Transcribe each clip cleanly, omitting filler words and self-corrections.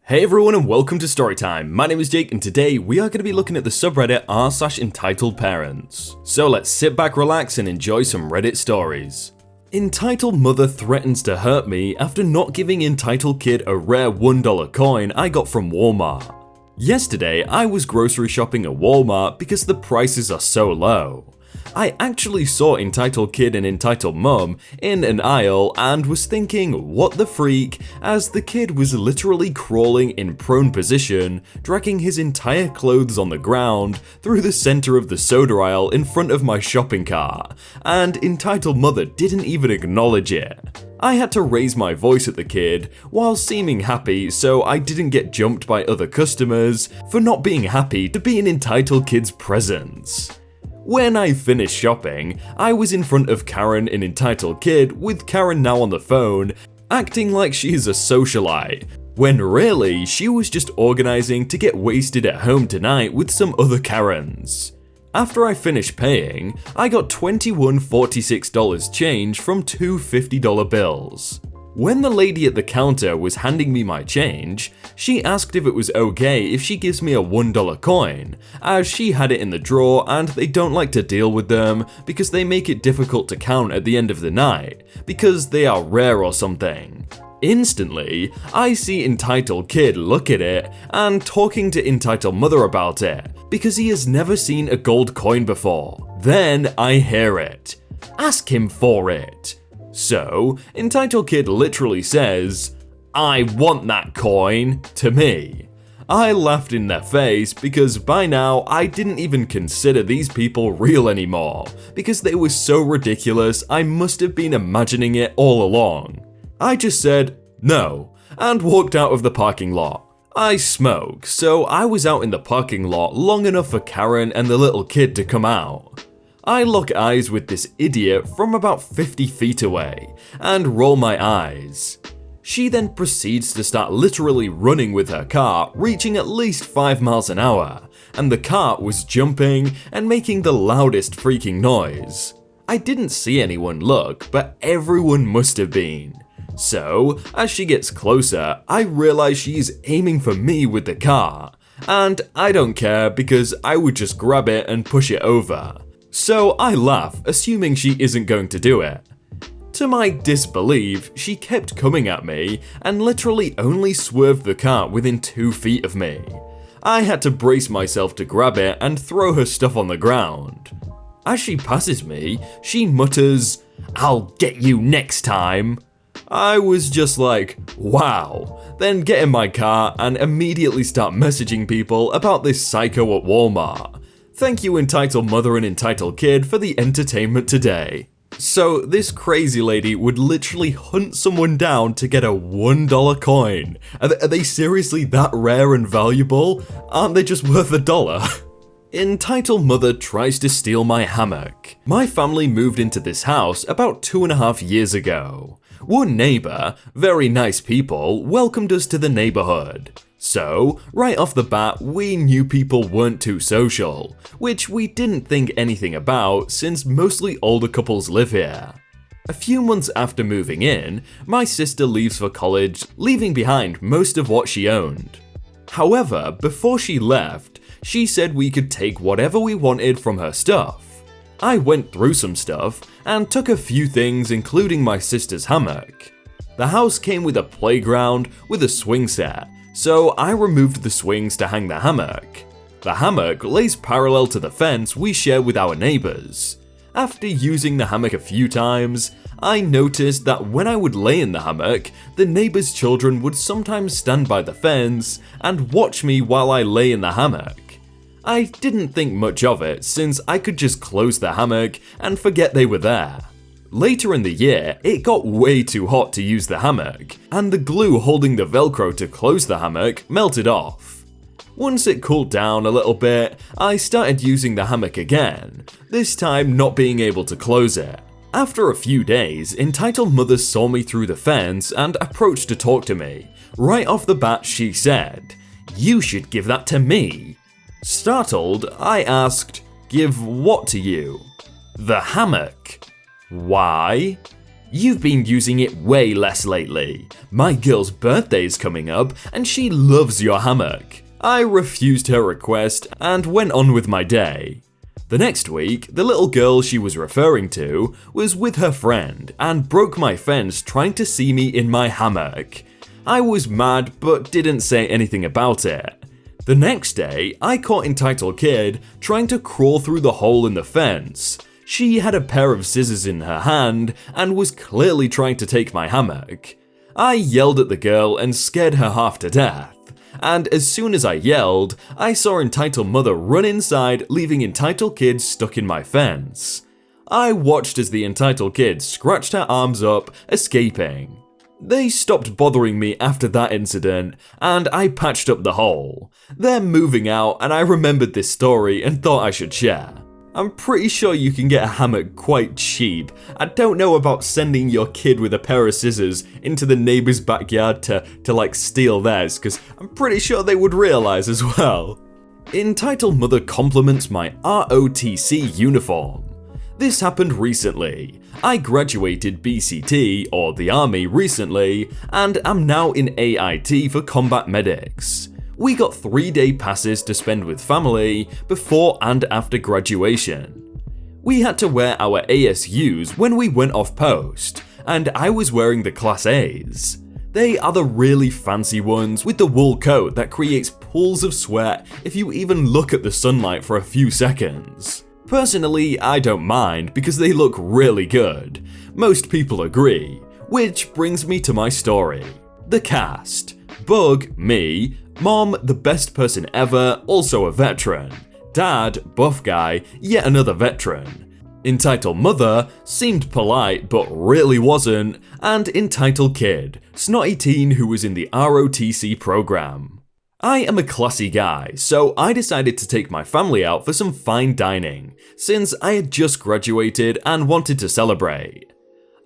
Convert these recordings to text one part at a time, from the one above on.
Hey everyone and welcome to Storytime. My name is Jake and today we are going to be looking at the subreddit r/entitledparents. So let's sit back, relax and enjoy some Reddit stories. Entitled mother threatens to hurt me after not giving entitled kid a rare $1 coin I got from Walmart. Yesterday I was grocery shopping at Walmart because the prices are so low. I actually saw entitled kid and entitled mum in an aisle and was thinking what the freak, as the kid was literally crawling in prone position, dragging his entire clothes on the ground through the center of the soda aisle in front of my shopping cart, and entitled mother didn't even acknowledge it. I had to raise my voice at the kid while seeming happy so I didn't get jumped by other customers for not being happy to be in entitled kid's presence. When I finished shopping, I was in front of Karen in entitled kid with Karen now on the phone, acting like she is a socialite, when really she was just organizing to get wasted at home tonight with some other Karens. After I finished paying, I got $21.46 change from two $50 bills. When the lady at the counter was handing me my change, she asked if it was okay if she gives me a $1 coin, as she had it in the drawer and they don't like to deal with them because they make it difficult to count at the end of the night, because they are rare or something. Instantly, I see entitled kid look at it and talking to entitled mother about it, because he has never seen a gold coin before. Then I hear it. Ask him for it. So, entitled kid literally says, "I want that coin," to me. I laughed in their face because by now I didn't even consider these people real anymore, because they were so ridiculous I must have been imagining it all along. I just said, "No," and walked out of the parking lot. I smoke, so I was out in the parking lot long enough for Karen and the little kid to come out. I lock eyes with this idiot from about 50 feet away and roll my eyes. She then proceeds to start literally running with her car, reaching at least 5 miles an hour, and the cart was jumping and making the loudest freaking noise. I didn't see anyone look, but everyone must have been. So, as she gets closer, I realize she's aiming for me with the car, and I don't care because I would just grab it and push it over. So I laugh, assuming she isn't going to do it. To my disbelief, she kept coming at me and literally only swerved the cart within 2 feet of me. I had to brace myself to grab it and throw her stuff on the ground. As she passes me, she mutters, "I'll get you next time." I was just like, wow, then get in my car and immediately start messaging people about this psycho at Walmart. Thank you entitled mother and entitled kid for the entertainment today. So this crazy lady would literally hunt someone down to get a $1 coin. Are they seriously that rare and valuable? Aren't they just worth $1? Entitled mother tries to steal my hammock. My family moved into this house about 2.5 years ago. One neighbor, very nice people, welcomed us to the neighborhood. So, right off the bat, we knew people weren't too social, which we didn't think anything about since mostly older couples live here. A few months after moving in, my sister leaves for college, leaving behind most of what she owned. However, before she left, she said we could take whatever we wanted from her stuff. I went through some stuff and took a few things, including my sister's hammock. The house came with a playground with a swing set, so I removed the swings to hang the hammock. The hammock lays parallel to the fence we share with our neighbors. After using the hammock a few times, I noticed that when I would lay in the hammock, the neighbors' children would sometimes stand by the fence and watch me while I lay in the hammock. I didn't think much of it since I could just close the hammock and forget they were there. Later in the year, it got way too hot to use the hammock, and the glue holding the Velcro to close the hammock melted off. Once it cooled down a little bit, I started using the hammock again, this time not being able to close it. After a few days, entitled mother saw me through the fence and approached to talk to me. Right off the bat she said, "You should give that to me." Startled, I asked, "Give what to you?" "The hammock." "Why?" You've been using it way less lately. My girl's birthday is coming up and she loves your hammock. I refused her request and went on with my day. The next week, the little girl she was referring to was with her friend and broke my fence trying to see me in my hammock. I was mad but didn't say anything about it. The next day, I caught entitled kid trying to crawl through the hole in the fence. She had a pair of scissors in her hand and was clearly trying to take my hammock. I yelled at the girl and scared her half to death. And as soon as I yelled, I saw entitled mother run inside, leaving entitled kid stuck in my fence. I watched as the entitled kid scratched her arms up, escaping. They stopped bothering me after that incident, and I patched up the hole. They're moving out, and I remembered this story and thought I should share. I'm pretty sure you can get a hammock quite cheap. I don't know about sending your kid with a pair of scissors into the neighbor's backyard to like steal theirs, because I'm pretty sure they would realize as well. Entitled mother compliments my ROTC uniform. This happened recently. I graduated BCT, or the army, recently, and am now in AIT for combat medics. We got 3-day passes to spend with family before and after graduation. We had to wear our ASUs when we went off post, and I was wearing the Class A's. They are the really fancy ones with the wool coat that creates pools of sweat if you even look at the sunlight for a few seconds. Personally, I don't mind because they look really good. Most people agree, which brings me to my story. The cast. Bug, me. Mom, the best person ever, also a veteran. Dad, buff guy, yet another veteran. Entitled mother, seemed polite but really wasn't, and entitled kid, snotty teen who was in the ROTC program. I am a classy guy, so I decided to take my family out for some fine dining, since I had just graduated and wanted to celebrate.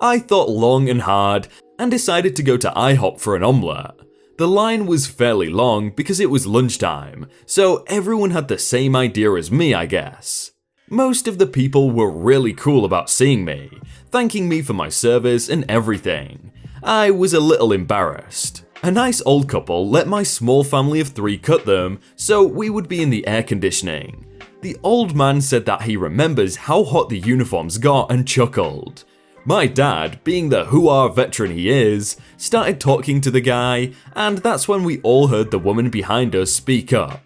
I thought long and hard, and decided to go to IHOP for an omelette. The line was fairly long because it was lunchtime, so everyone had the same idea as me, I guess. Most of the people were really cool about seeing me, thanking me for my service and everything. I was a little embarrassed. A nice old couple let my small family of 3 cut them, so we would be in the air conditioning. The old man said that he remembers how hot the uniforms got and chuckled. My dad, being the hoo-ah veteran he is, started talking to the guy, and that's when we all heard the woman behind us speak up.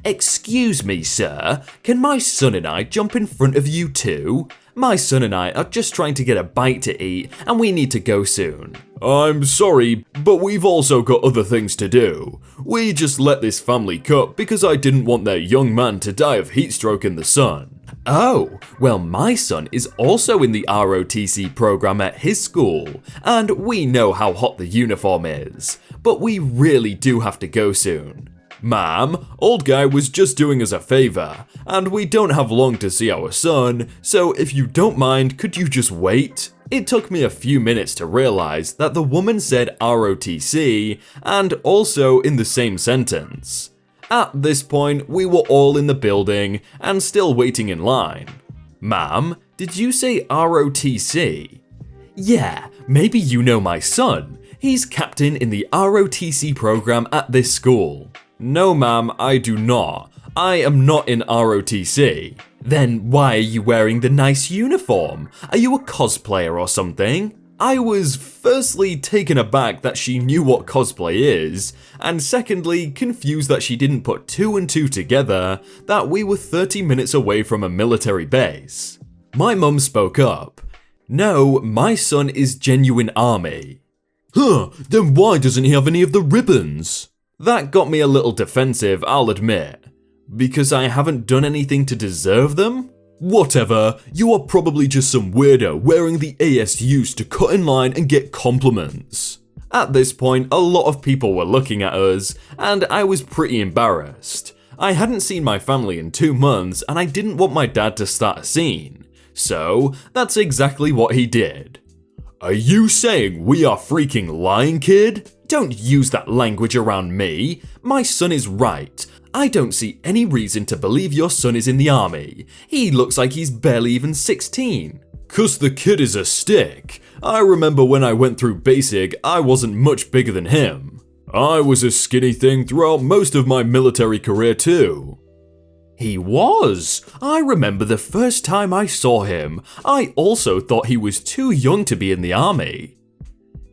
Excuse me, sir, can my son and I jump in front of you too? My son and I are just trying to get a bite to eat, and we need to go soon. I'm sorry, but we've also got other things to do. We just let this family cut because I didn't want their young man to die of heatstroke in the sun. Oh, well my son is also in the ROTC program at his school, and we know how hot the uniform is, but we really do have to go soon. Ma'am, old guy was just doing us a favor, and we don't have long to see our son, so if you don't mind, could you just wait? It took me a few minutes to realize that the woman said ROTC, and also in the same sentence. At this point, we were all in the building, and still waiting in line. Ma'am, did you say ROTC? Yeah, maybe you know my son. He's captain in the ROTC program at this school. No ma'am, I do not. I am not in ROTC. Then why are you wearing the nice uniform? Are you a cosplayer or something? I was firstly taken aback that she knew what cosplay is, and secondly confused that she didn't put 2 and 2 together that we were 30 minutes away from a military base. My mum spoke up. No, my son is genuine army. Huh, then why doesn't he have any of the ribbons? That got me a little defensive, I'll admit. Because I haven't done anything to deserve them? Whatever, you are probably just some weirdo wearing the ASUs to cut in line and get compliments. At this point, a lot of people were looking at us, and I was pretty embarrassed. I hadn't seen my family in 2 months, and I didn't want my dad to start a scene. So, that's exactly what he did. Are you saying we are freaking lying, kid? Don't use that language around me. My son is right. I don't see any reason to believe your son is in the army. He looks like he's barely even 16. "'Cause the kid is a stick. I remember when I went through basic, I wasn't much bigger than him. I was a skinny thing throughout most of my military career too." He was. I remember the first time I saw him, I also thought he was too young to be in the army.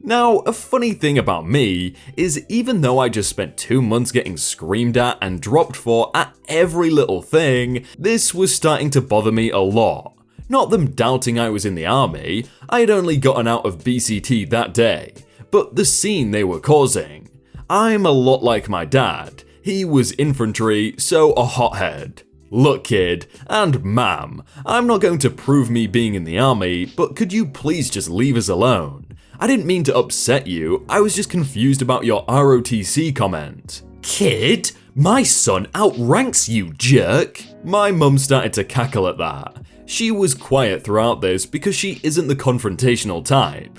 Now, a funny thing about me is even though I just spent 2 months getting screamed at and dropped for at every little thing, this was starting to bother me a lot. Not them doubting I was in the army, I had only gotten out of BCT that day, but the scene they were causing. I'm a lot like my dad. He was infantry, so a hothead. Look kid, and ma'am, I'm not going to prove me being in the army, but could you please just leave us alone? I didn't mean to upset you, I was just confused about your ROTC comment. Kid, my son outranks you, jerk! My mum started to cackle at that. She was quiet throughout this because she isn't the confrontational type.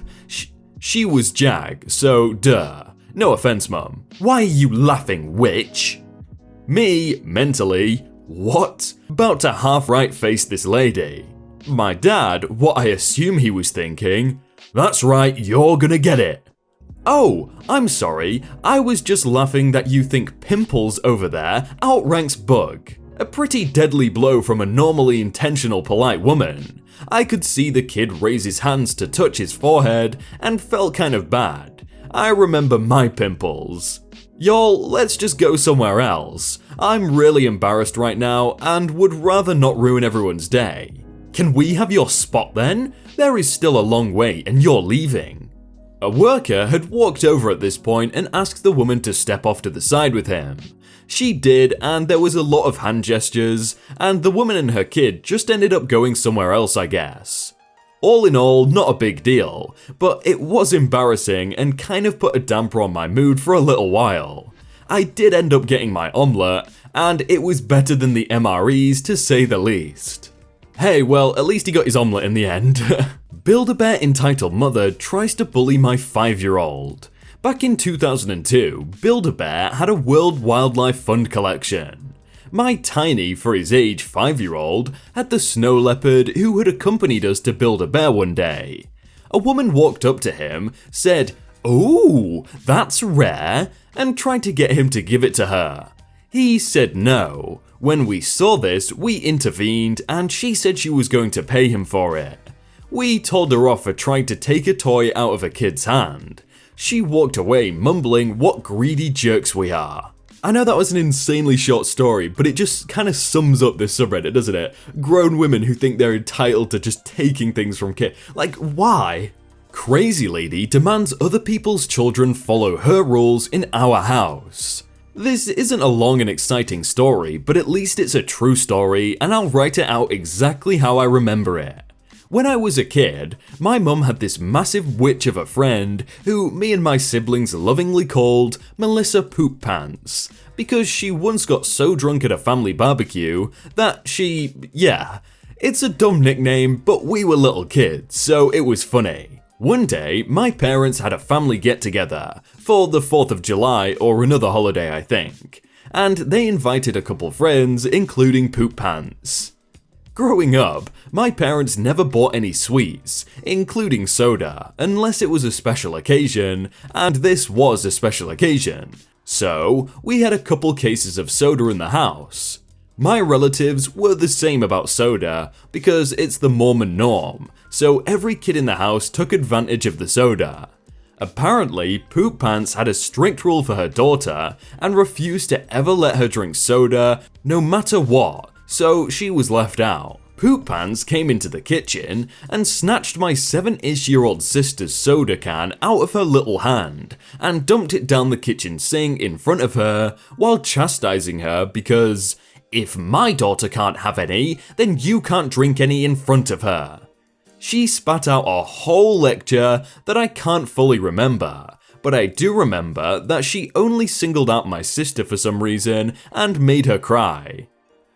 She was Jag, so duh. No offense, mum. Why are you laughing, witch? Me, mentally, what? About to half-right face this lady. My dad, what I assume he was thinking, that's right, you're gonna get it. Oh, I'm sorry, I was just laughing that you think pimples over there outranks bug. A pretty deadly blow from a normally intentional polite woman. I could see the kid raise his hands to touch his forehead and felt kind of bad. I remember my pimples. Y'all, let's just go somewhere else. I'm really embarrassed right now and would rather not ruin everyone's day. Can we have your spot then? There is still a long way and you're leaving. A worker had walked over at this point and asked the woman to step off to the side with him. She did, and there was a lot of hand gestures, and the woman and her kid just ended up going somewhere else, I guess. All in all, not a big deal, but it was embarrassing and kind of put a damper on my mood for a little while. I did end up getting my omelette, and it was better than the MREs to say the least. Hey, well, at least he got his omelette in the end. Buildabear entitled mother tries to bully my 5-year-old. Back in 2002, Buildabear had a World Wildlife Fund collection. My tiny, for his age, 5-year-old had the snow leopard who had accompanied us to Build-A-Bear one day. A woman walked up to him, said, "Ooh, that's rare," and tried to get him to give it to her. He said no. When we saw this, we intervened and she said she was going to pay him for it. We told her off for trying to take a toy out of a kid's hand. She walked away mumbling what greedy jerks we are. I know that was an insanely short story, but it just kind of sums up this subreddit, doesn't it? Grown women who think they're entitled to just taking things from kids. Like, why? Crazy lady demands other people's children follow her rules in our house. This isn't a long and exciting story, but at least it's a true story, and I'll write it out exactly how I remember it. When I was a kid, my mum had this massive witch of a friend who me and my siblings lovingly called Melissa Poop Pants, because she once got so drunk at a family barbecue that it's a dumb nickname, but we were little kids, so it was funny. One day, my parents had a family get-together for the 4th of July or another holiday, I think, and they invited a couple friends, including Poop Pants. Growing up, my parents never bought any sweets, including soda, unless it was a special occasion, and this was a special occasion. So, we had a couple cases of soda in the house. My relatives were the same about soda because it's the Mormon norm, so every kid in the house took advantage of the soda. Apparently, Poop Pants had a strict rule for her daughter and refused to ever let her drink soda no matter what, so she was left out. Poop Pants came into the kitchen and snatched my 7-ish-year-old sister's soda can out of her little hand and dumped it down the kitchen sink in front of her while chastising her because if my daughter can't have any, then you can't drink any in front of her. She spat out a whole lecture that I can't fully remember, but I do remember that she only singled out my sister for some reason and made her cry.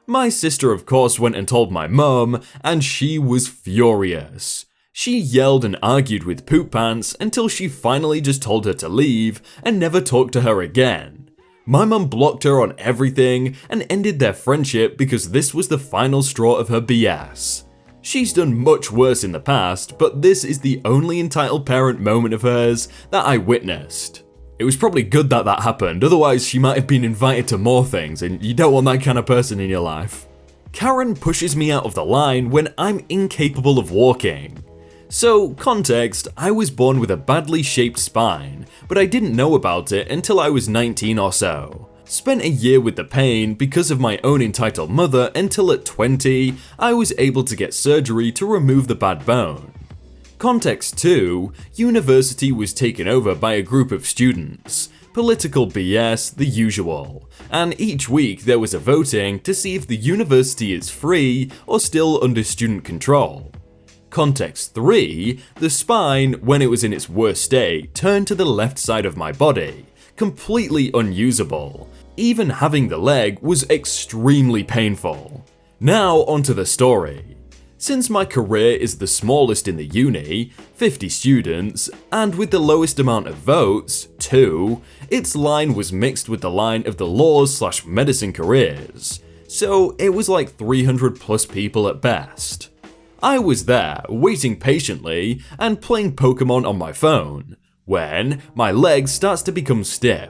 My sister of course went and told my mum, and she was furious. She yelled and argued with Poop Pants until she finally just told her to leave and never talked to her again. My mum blocked her on everything and ended their friendship because this was the final straw of her BS. She's done much worse in the past, but this is the only entitled parent moment of hers that I witnessed. It was probably good that that happened, otherwise she might have been invited to more things, and you don't want that kind of person in your life. Karen pushes me out of the line when I'm incapable of walking. So, context, I was born with a badly shaped spine, but I didn't know about it until I was 19 or so. Spent a year with the pain because of my own entitled mother until at 20, I was able to get surgery to remove the bad bone. Context 2, university was taken over by a group of students. Political BS, the usual. And each week there was a voting to see if the university is free or still under student control. Context 3, the spine, when it was in its worst state, turned to the left side of my body, completely unusable. Even having the leg was extremely painful. Now onto the story. Since my career is the smallest in the uni, 50 students, and with the lowest amount of votes, 2, its line was mixed with the line of the laws/medicine careers, so it was like 300 plus people at best. I was there, waiting patiently, and playing Pokemon on my phone, when my leg starts to become stiff.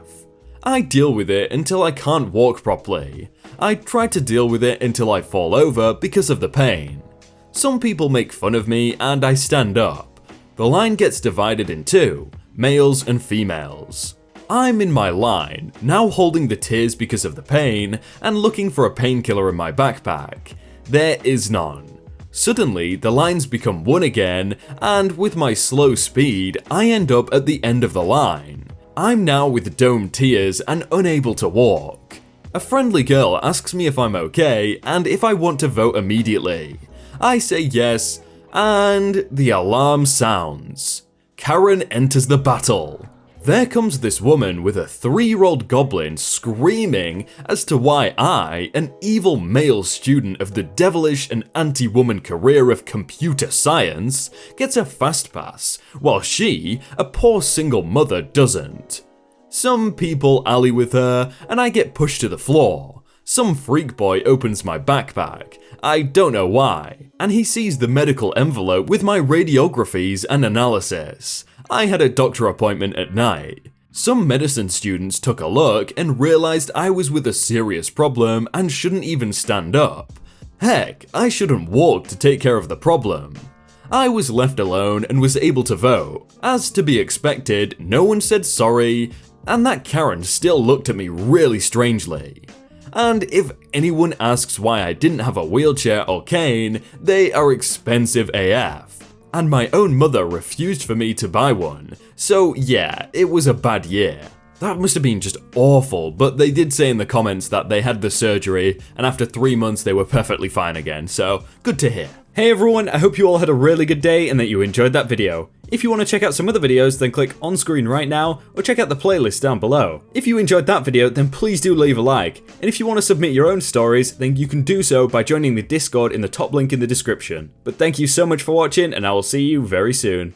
I deal with it until I can't walk properly. I try to deal with it until I fall over because of the pain. Some people make fun of me and I stand up. The line gets divided in two, males and females. I'm in my line, now holding the tears because of the pain and looking for a painkiller in my backpack. There is none. Suddenly, the lines become one again, and with my slow speed, I end up at the end of the line. I'm now with domed tears and unable to walk. A friendly girl asks me if I'm okay and if I want to vote immediately. I say yes, and the alarm sounds. Karen enters the battle. There comes this woman with a 3-year-old goblin screaming as to why I, an evil male student of the devilish and anti-woman career of computer science, gets a fast pass, while she, a poor single mother, doesn't. Some people ally with her, and I get pushed to the floor. Some freak boy opens my backpack, I don't know why, and he sees the medical envelope with my radiographies and analysis. I had a doctor appointment at night. Some medicine students took a look and realized I was with a serious problem and shouldn't even stand up. Heck, I shouldn't walk to take care of the problem. I was left alone and was able to vote. As to be expected, no one said sorry, and that Karen still looked at me really strangely. And if anyone asks why I didn't have a wheelchair or cane, they are expensive AF. And my own mother refused for me to buy one, so yeah, it was a bad year. That must have been just awful, but they did say in the comments that they had the surgery, and after 3 months they were perfectly fine again, so good to hear. Hey everyone, I hope you all had a really good day and that you enjoyed that video. If you want to check out some other videos, then click on screen right now, or check out the playlist down below. If you enjoyed that video, then please do leave a like, and if you want to submit your own stories, then you can do so by joining the Discord in the top link in the description. But thank you so much for watching, and I will see you very soon.